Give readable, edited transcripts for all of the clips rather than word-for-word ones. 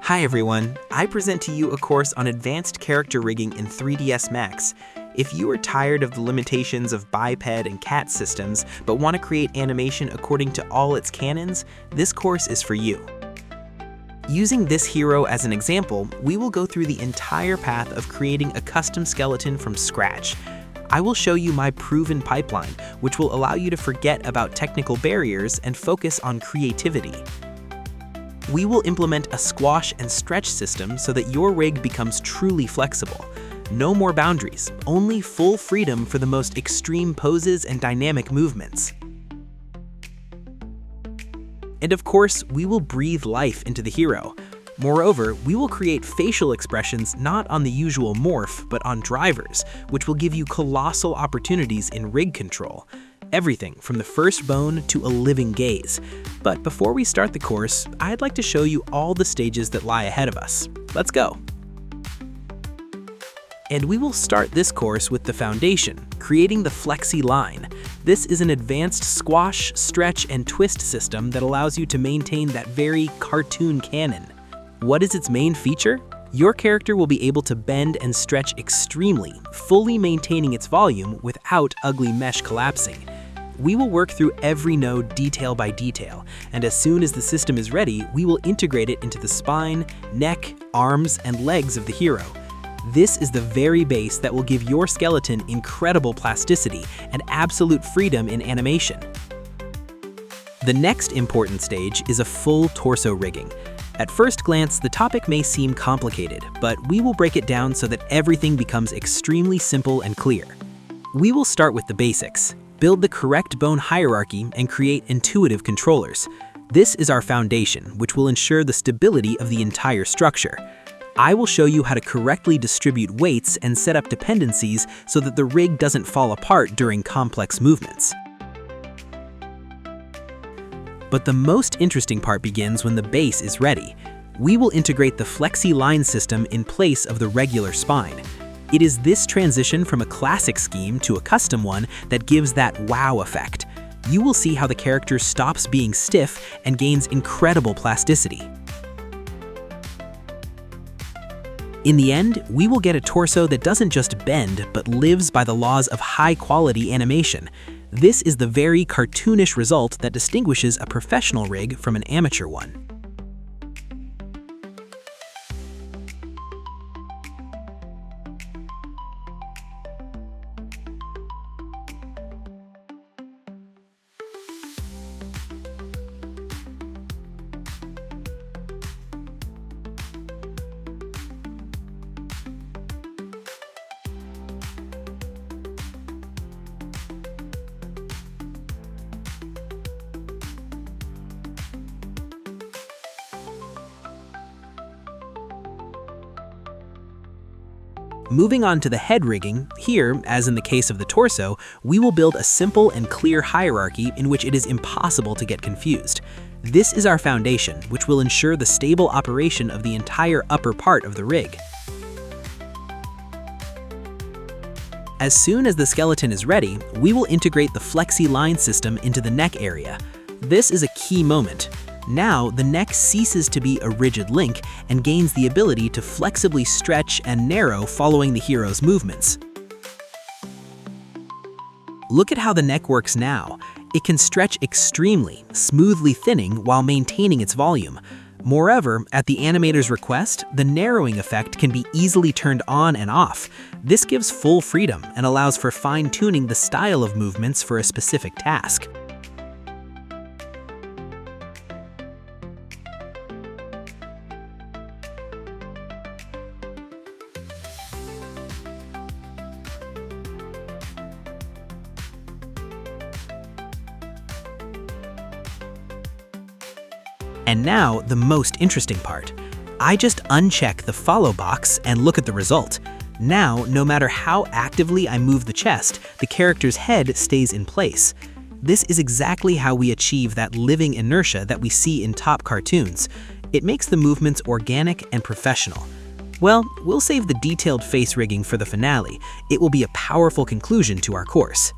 Hi everyone, I present to you a course on advanced character rigging in 3ds Max. If you are tired of the limitations of biped and cat systems, but want to create animation according to all its canons, this course is for you. Using this hero as an example, we will go through the entire path of creating a custom skeleton from scratch. I will show you my proven pipeline, which will allow you to forget about technical barriers and focus on creativity. We will implement a squash and stretch system so that your rig becomes truly flexible. No more boundaries, only full freedom for the most extreme poses and dynamic movements. And of course, we will breathe life into the hero. Moreover, we will create facial expressions not on the usual morph, but on drivers, which will give you colossal opportunities in rig control. Everything from the first bone to a living gaze. But before we start the course, I'd like to show you all the stages that lie ahead of us. Let's go. And we will start this course with the foundation, creating the Flexi line. This is an advanced squash, stretch, and twist system that allows you to maintain that very cartoon canon. What is its main feature? Your character will be able to bend and stretch extremely, fully maintaining its volume without ugly mesh collapsing. We will work through every node detail by detail, and as soon as the system is ready, we will integrate it into the spine, neck, arms, and legs of the hero. This is the very base that will give your skeleton incredible plasticity and absolute freedom in animation. The next important stage is a full torso rigging. At first glance, the topic may seem complicated, but we will break it down so that everything becomes extremely simple and clear. We will start with the basics, build the correct bone hierarchy, and create intuitive controllers. This is our foundation, which will ensure the stability of the entire structure. I will show you how to correctly distribute weights and set up dependencies so that the rig doesn't fall apart during complex movements. But the most interesting part begins when the base is ready. We will integrate the Flexi line system in place of the regular spine. It is this transition from a classic scheme to a custom one that gives that wow effect. You will see how the character stops being stiff and gains incredible plasticity. In the end, we will get a torso that doesn't just bend, but lives by the laws of high-quality animation. This is the very cartoonish result that distinguishes a professional rig from an amateur one. Moving on to the head rigging, here, as in the case of the torso, we will build a simple and clear hierarchy in which it is impossible to get confused. This is our foundation, which will ensure the stable operation of the entire upper part of the rig. As soon as the skeleton is ready, we will integrate the Flexi line system into the neck area. This is a key moment. Now, the neck ceases to be a rigid link and gains the ability to flexibly stretch and narrow following the hero's movements. Look at how the neck works now. It can stretch extremely, smoothly thinning while maintaining its volume. Moreover, at the animator's request, the narrowing effect can be easily turned on and off. This gives full freedom and allows for fine-tuning the style of movements for a specific task. And now, the most interesting part. I just uncheck the follow box and look at the result. Now, no matter how actively I move the chest, the character's head stays in place. This is exactly how we achieve that living inertia that we see in top cartoons. It makes the movements organic and professional. Well, we'll save the detailed face rigging for the finale. It will be a powerful conclusion to our course.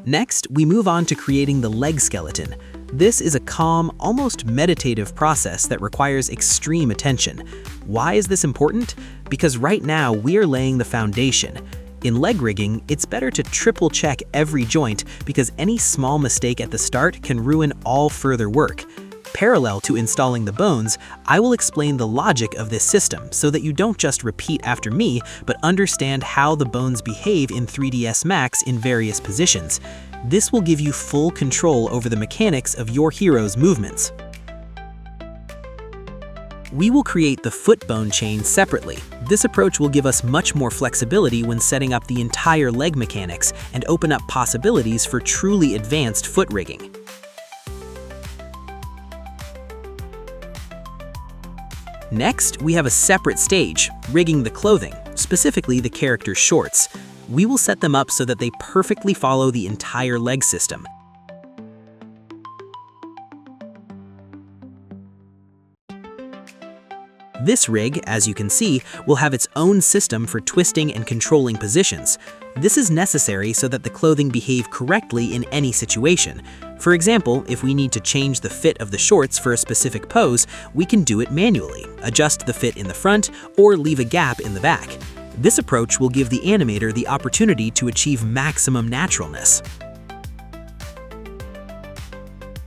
Next, we move on to creating the leg skeleton. This is a calm, almost meditative process that requires extreme attention. Why is this important? Because right now we are laying the foundation. In leg rigging, it's better to triple check every joint because any small mistake at the start can ruin all further work. Parallel to installing the bones, I will explain the logic of this system so that you don't just repeat after me, but understand how the bones behave in 3ds Max in various positions. This will give you full control over the mechanics of your hero's movements. We will create the foot bone chain separately. This approach will give us much more flexibility when setting up the entire leg mechanics and open up possibilities for truly advanced foot rigging. Next, we have a separate stage, rigging the clothing, specifically the character's shorts. We will set them up so that they perfectly follow the entire leg system. This rig, as you can see, will have its own system for twisting and controlling positions. This is necessary so that the clothing behave correctly in any situation. For example, if we need to change the fit of the shorts for a specific pose, we can do it manually, adjust the fit in the front, or leave a gap in the back. This approach will give the animator the opportunity to achieve maximum naturalness.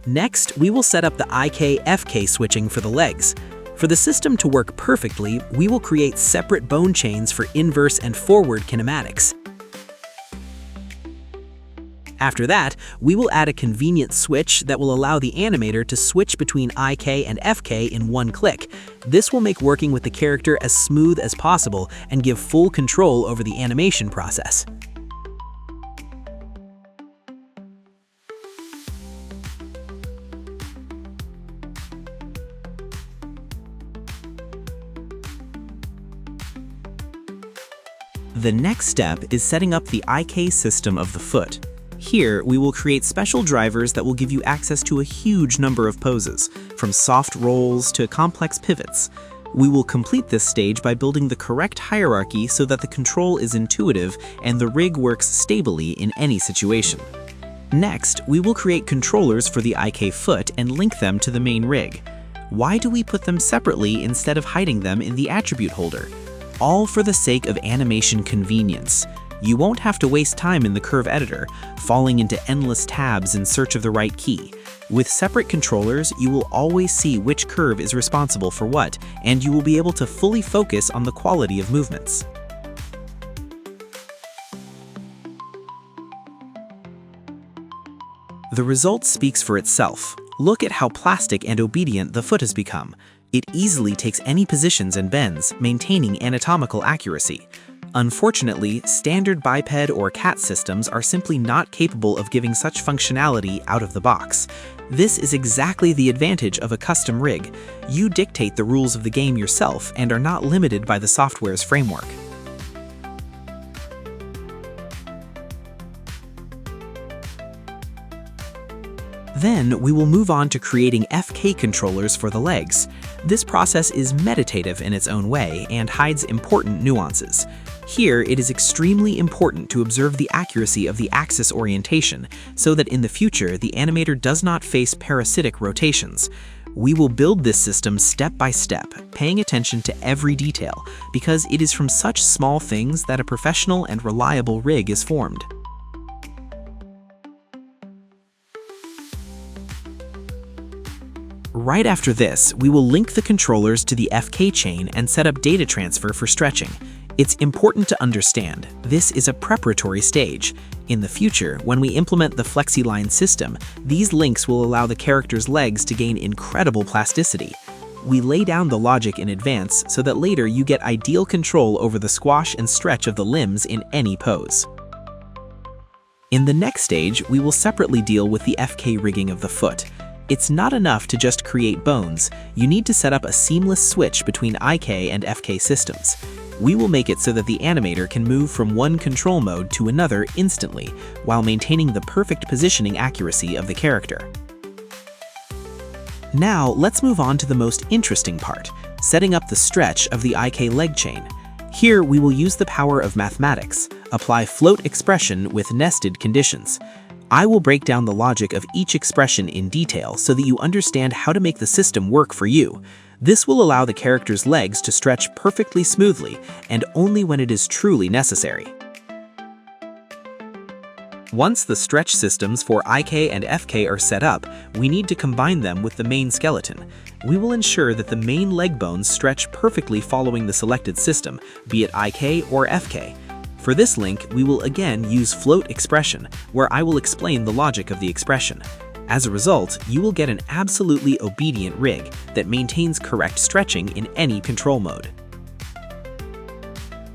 Next, we will set up the IK-FK switching for the legs. For the system to work perfectly, we will create separate bone chains for inverse and forward kinematics. After that, we will add a convenient switch that will allow the animator to switch between IK and FK in one click. This will make working with the character as smooth as possible and give full control over the animation process. The next step is setting up the IK system of the foot. Here, we will create special drivers that will give you access to a huge number of poses, from soft rolls to complex pivots. We will complete this stage by building the correct hierarchy so that the control is intuitive and the rig works stably in any situation. Next, we will create controllers for the IK foot and link them to the main rig. Why do we put them separately instead of hiding them in the attribute holder? All for the sake of animation convenience. You won't have to waste time in the curve editor, falling into endless tabs in search of the right key. With separate controllers, you will always see which curve is responsible for what, and you will be able to fully focus on the quality of movements. The result speaks for itself. Look at how plastic and obedient the foot has become. It easily takes any positions and bends, maintaining anatomical accuracy. Unfortunately, standard biped or cat systems are simply not capable of giving such functionality out of the box. This is exactly the advantage of a custom rig. You dictate the rules of the game yourself and are not limited by the software's framework. Then, we will move on to creating FK controllers for the legs. This process is meditative in its own way and hides important nuances. Here, it is extremely important to observe the accuracy of the axis orientation so that in the future, the animator does not face parasitic rotations. We will build this system step by step, paying attention to every detail, because it is from such small things that a professional and reliable rig is formed. Right after this, we will link the controllers to the FK chain and set up data transfer for stretching. It's important to understand, this is a preparatory stage. In the future, when we implement the Flexi line system, these links will allow the character's legs to gain incredible plasticity. We lay down the logic in advance so that later you get ideal control over the squash and stretch of the limbs in any pose. In the next stage, we will separately deal with the FK rigging of the foot. It's not enough to just create bones, you need to set up a seamless switch between IK and FK systems. We will make it so that the animator can move from one control mode to another instantly, while maintaining the perfect positioning accuracy of the character. Now, let's move on to the most interesting part, setting up the stretch of the IK leg chain. Here, we will use the power of mathematics, apply float expression with nested conditions. I will break down the logic of each expression in detail so that you understand how to make the system work for you. This will allow the character's legs to stretch perfectly smoothly and only when it is truly necessary. Once the stretch systems for IK and FK are set up, we need to combine them with the main skeleton. We will ensure that the main leg bones stretch perfectly following the selected system, be it IK or FK. For this link, we will again use float expression, where I will explain the logic of the expression. As a result, you will get an absolutely obedient rig that maintains correct stretching in any control mode.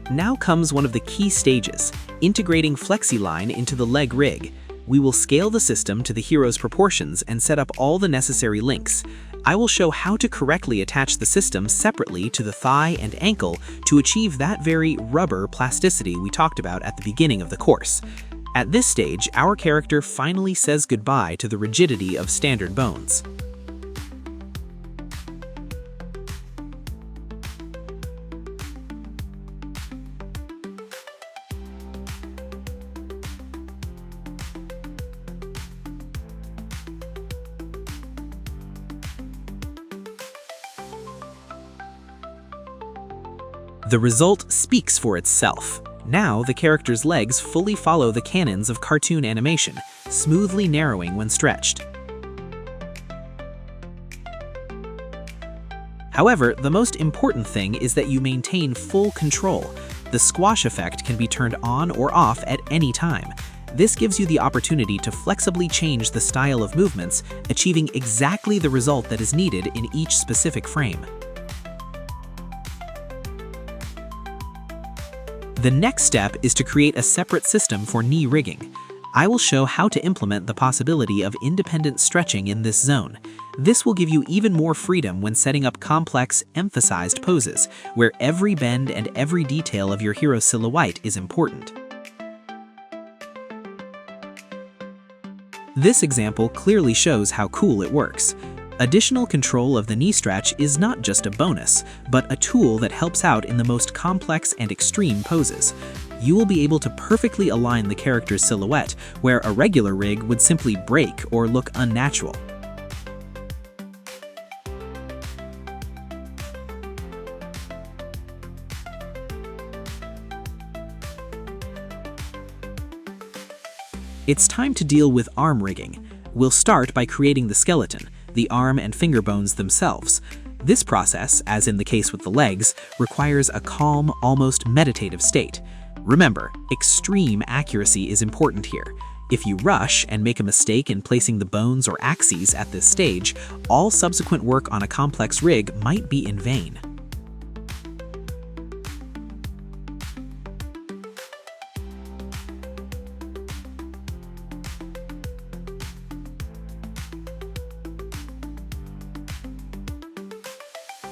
Now comes one of the key stages, integrating Flexi line into the leg rig. We will scale the system to the hero's proportions and set up all the necessary links. I will show how to correctly attach the system separately to the thigh and ankle to achieve that very rubber plasticity we talked about at the beginning of the course. At this stage, our character finally says goodbye to the rigidity of standard bones. The result speaks for itself. Now, the character's legs fully follow the canons of cartoon animation, smoothly narrowing when stretched. However, the most important thing is that you maintain full control. The squash effect can be turned on or off at any time. This gives you the opportunity to flexibly change the style of movements, achieving exactly the result that is needed in each specific frame. The next step is to create a separate system for knee rigging. I will show how to implement the possibility of independent stretching in this zone. This will give you even more freedom when setting up complex, emphasized poses, where every bend and every detail of your hero's silhouette is important. This example clearly shows how cool it works. Additional control of the knee stretch is not just a bonus, but a tool that helps out in the most complex and extreme poses. You will be able to perfectly align the character's silhouette, where a regular rig would simply break or look unnatural. It's time to deal with arm rigging. We'll start by creating the skeleton, the arm and finger bones themselves. This process, as in the case with the legs, requires a calm, almost meditative state. Remember, extreme accuracy is important here. If you rush and make a mistake in placing the bones or axes at this stage, all subsequent work on a complex rig might be in vain.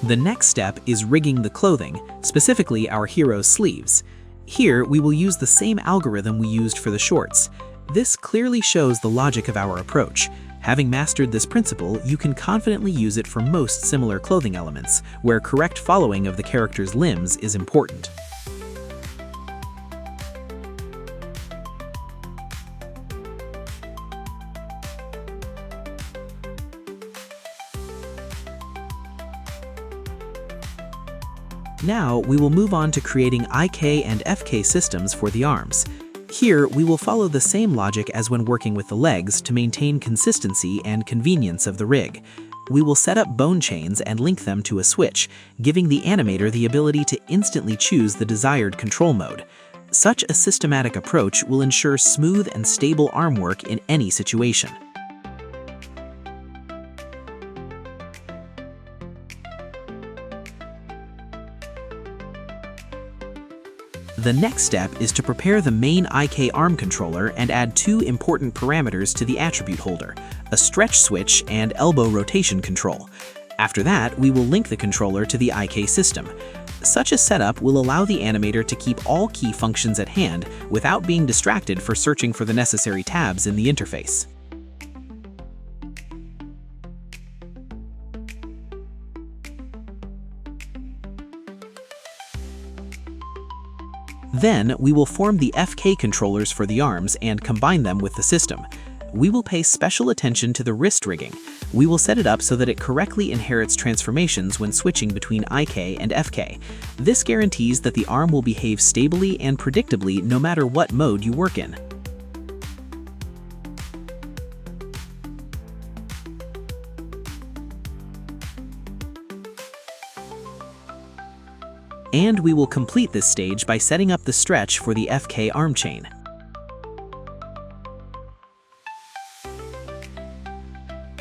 The next step is rigging the clothing, specifically our hero's sleeves. Here, we will use the same algorithm we used for the shorts. This clearly shows the logic of our approach. Having mastered this principle, you can confidently use it for most similar clothing elements, where correct following of the character's limbs is important. Now, we will move on to creating IK and FK systems for the arms. Here, we will follow the same logic as when working with the legs to maintain consistency and convenience of the rig. We will set up bone chains and link them to a switch, giving the animator the ability to instantly choose the desired control mode. Such a systematic approach will ensure smooth and stable arm work in any situation. The next step is to prepare the main IK arm controller and add two important parameters to the attribute holder, a stretch switch and elbow rotation control. After that, we will link the controller to the IK system. Such a setup will allow the animator to keep all key functions at hand without being distracted for searching for the necessary tabs in the interface. Then, we will form the FK controllers for the arms and combine them with the system. we will pay special attention to the wrist rigging. We will set it up so that it correctly inherits transformations when switching between IK and FK. This guarantees that the arm will behave stably and predictably no matter what mode you work in. And we will complete this stage by setting up the stretch for the FK arm chain.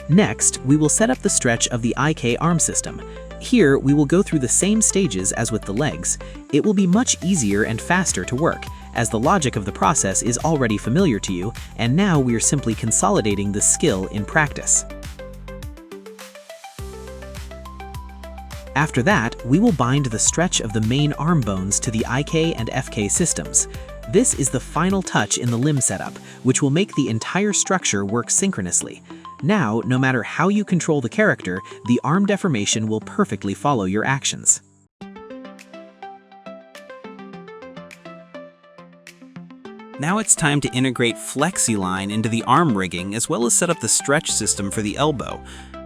Next, we will set up the stretch of the IK arm system. Here, we will go through the same stages as with the legs. It will be much easier and faster to work, as the logic of the process is already familiar to you, and now we are simply consolidating the skill in practice. After that, we will bind the stretch of the main arm bones to the IK and FK systems. This is the final touch in the limb setup, which will make the entire structure work synchronously. Now, no matter how you control the character, the arm deformation will perfectly follow your actions. Now it's time to integrate Flexi line into the arm rigging as well as set up the stretch system for the elbow.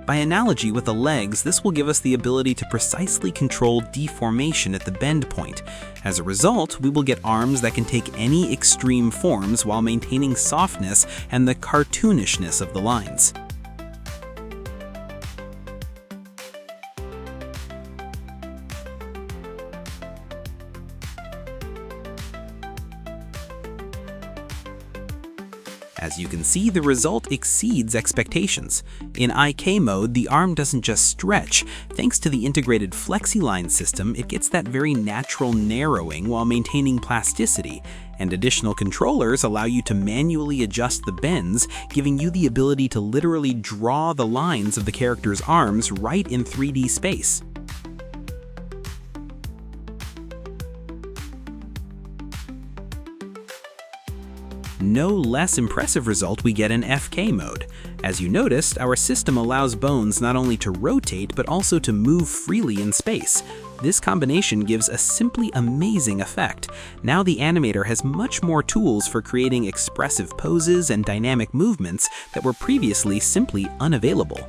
By analogy with the legs, this will give us the ability to precisely control deformation at the bend point. As a result, we will get arms that can take any extreme forms while maintaining softness and the cartoonishness of the lines. As you can see, the result exceeds expectations. In IK mode, the arm doesn't just stretch. Thanks to the integrated Flexi line system, it gets that very natural narrowing while maintaining plasticity, and additional controllers allow you to manually adjust the bends, giving you the ability to literally draw the lines of the character's arms right in 3D space. No less impressive result we get in FK mode. As you noticed, our system allows bones not only to rotate but also to move freely in space. This combination gives a simply amazing effect. Now the animator has much more tools for creating expressive poses and dynamic movements that were previously simply unavailable.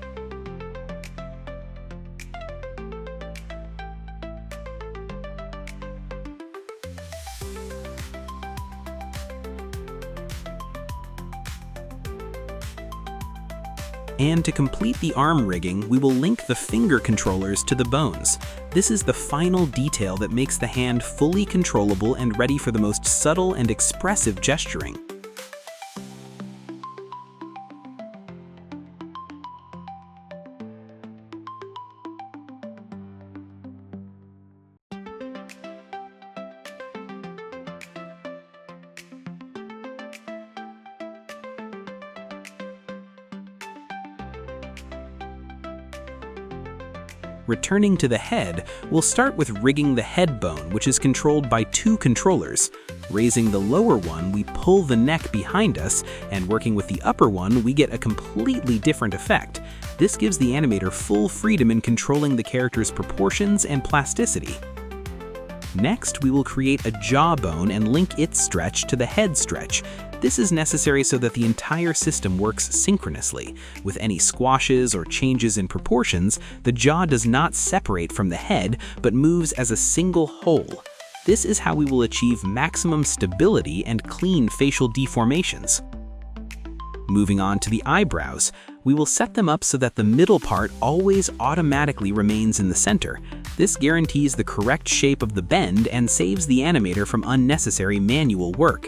And to complete the arm rigging, we will link the finger controllers to the bones. This is the final detail that makes the hand fully controllable and ready for the most subtle and expressive gesturing. Returning to the head, we'll start with rigging the head bone, which is controlled by two controllers. Raising the lower one, we pull the neck behind us, and working with the upper one, we get a completely different effect. This gives the animator full freedom in controlling the character's proportions and plasticity. Next, we will create a jawbone and link its stretch to the head stretch. This is necessary so that the entire system works synchronously. With any squashes or changes in proportions, the jaw does not separate from the head, but moves as a single whole. This is how we will achieve maximum stability and clean facial deformations. Moving on to the eyebrows, we will set them up so that the middle part always automatically remains in the center. This guarantees the correct shape of the bend and saves the animator from unnecessary manual work.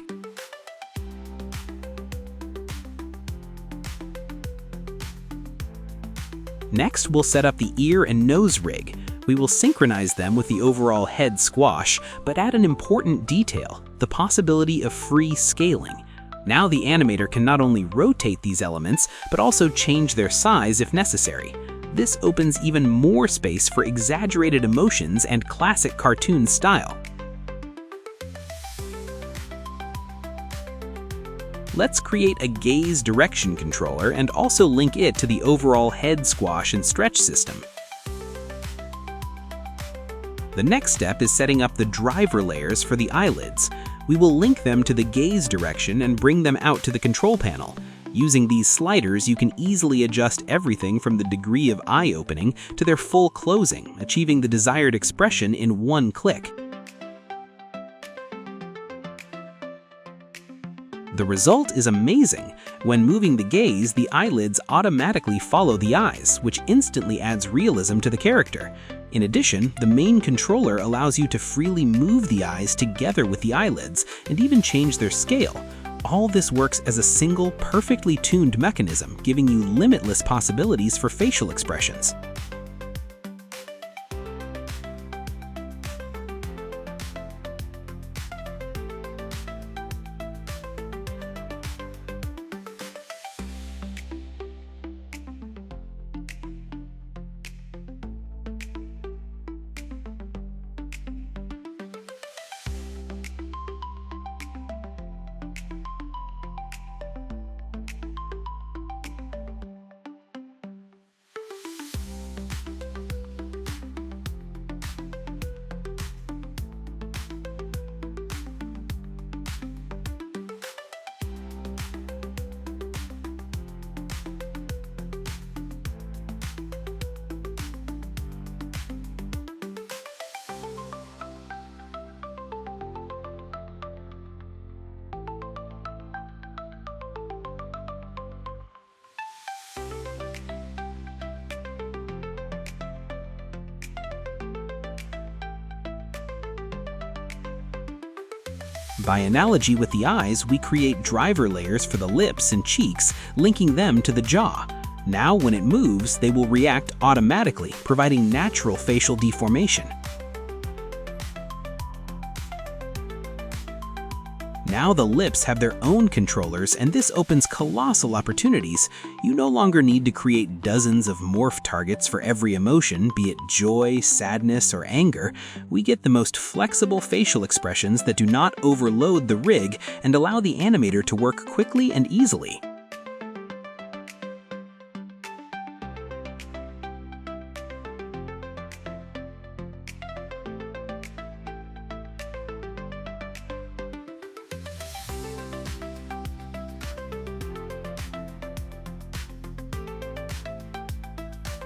Next, we'll set up the ear and nose rig. We will synchronize them with the overall head squash, but add an important detail, the possibility of free scaling. Now the animator can not only rotate these elements, but also change their size if necessary. This opens even more space for exaggerated emotions and classic cartoon style. Let's create a gaze direction controller and also link it to the overall head squash and stretch system. The next step is setting up the driver layers for the eyelids. We will link them to the gaze direction and bring them out to the control panel. Using these sliders, you can easily adjust everything from the degree of eye opening to their full closing, achieving the desired expression in one click. The result is amazing. When moving the gaze, the eyelids automatically follow the eyes, which instantly adds realism to the character. In addition, the main controller allows you to freely move the eyes together with the eyelids and even change their scale. All this works as a single, perfectly tuned mechanism, giving you limitless possibilities for facial expressions. By analogy with the eyes, we create driver layers for the lips and cheeks, linking them to the jaw. Now, when it moves, they will react automatically, providing natural facial deformation. Now the lips have their own controllers, and this opens colossal opportunities. You no longer need to create dozens of morph targets for every emotion, be it joy, sadness, or anger. We get the most flexible facial expressions that do not overload the rig and allow the animator to work quickly and easily.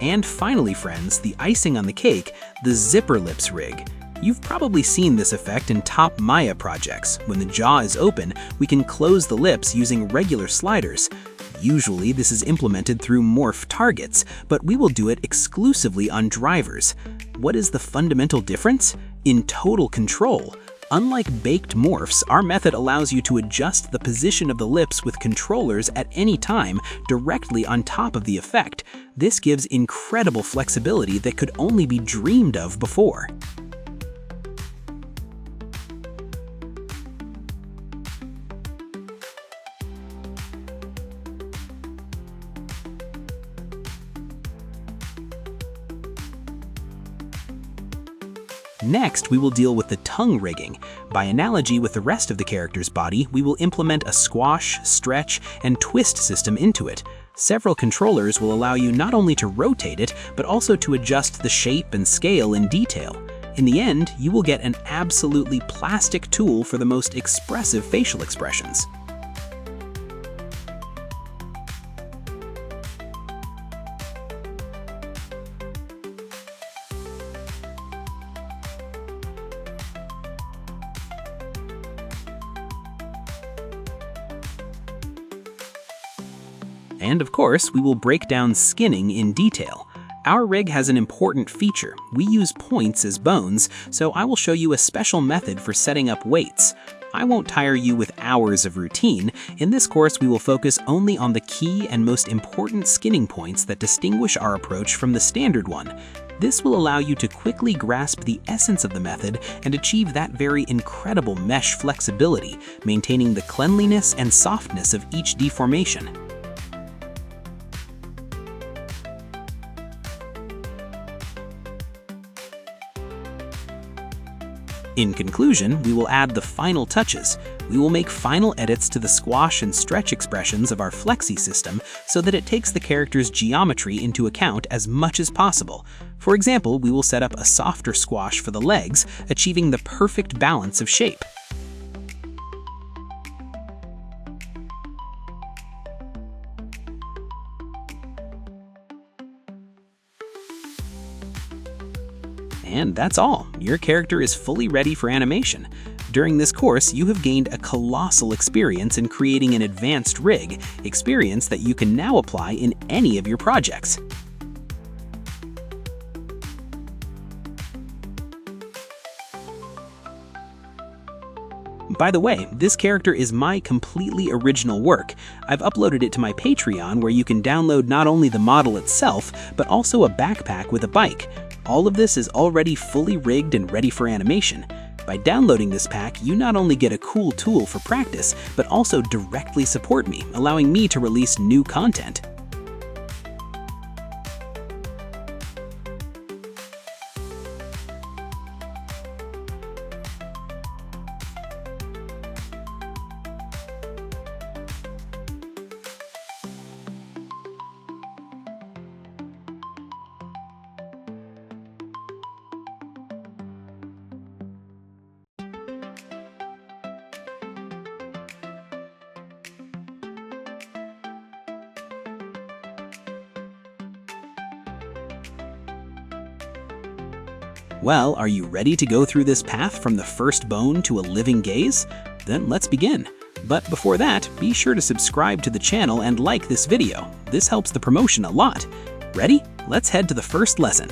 And finally, friends, the icing on the cake, the zipper lips rig. You've probably seen this effect in top Maya projects. When the jaw is open, we can close the lips using regular sliders. Usually, this is implemented through morph targets, but we will do it exclusively on drivers. What is the fundamental difference? In total control. Unlike baked morphs, our method allows you to adjust the position of the lips with controllers at any time directly on top of the effect. This gives incredible flexibility that could only be dreamed of before. Next, we will deal with the tongue rigging. By analogy with the rest of the character's body, we will implement a squash, stretch, and twist system into it. Several controllers will allow you not only to rotate it, but also to adjust the shape and scale in detail. In the end, you will get an absolutely plastic tool for the most expressive facial expressions. And of course, we will break down skinning in detail. Our rig has an important feature. We use points as bones, so I will show you a special method for setting up weights. I won't tire you with hours of routine. In this course, we will focus only on the key and most important skinning points that distinguish our approach from the standard one. This will allow you to quickly grasp the essence of the method and achieve that very incredible mesh flexibility, maintaining the cleanliness and softness of each deformation. In conclusion, we will add the final touches. We will make final edits to the squash and stretch expressions of our Flexi system so that it takes the character's geometry into account as much as possible. For example, we will set up a softer squash for the legs, achieving the perfect balance of shape. And that's all. Your character is fully ready for animation. During this course, you have gained a colossal experience in creating an advanced rig, experience that you can now apply in any of your projects. By the way, this character is my completely original work. I've uploaded it to my Patreon, where you can download not only the model itself, but also a backpack with a bike. All of this is already fully rigged and ready for animation. By downloading this pack, you not only get a cool tool for practice, but also directly support me, allowing me to release new content. Well, are you ready to go through this path from the first bone to a living gaze? Then let's begin. But before that, be sure to subscribe to the channel and like this video. This helps the promotion a lot. Ready? Let's head to the first lesson.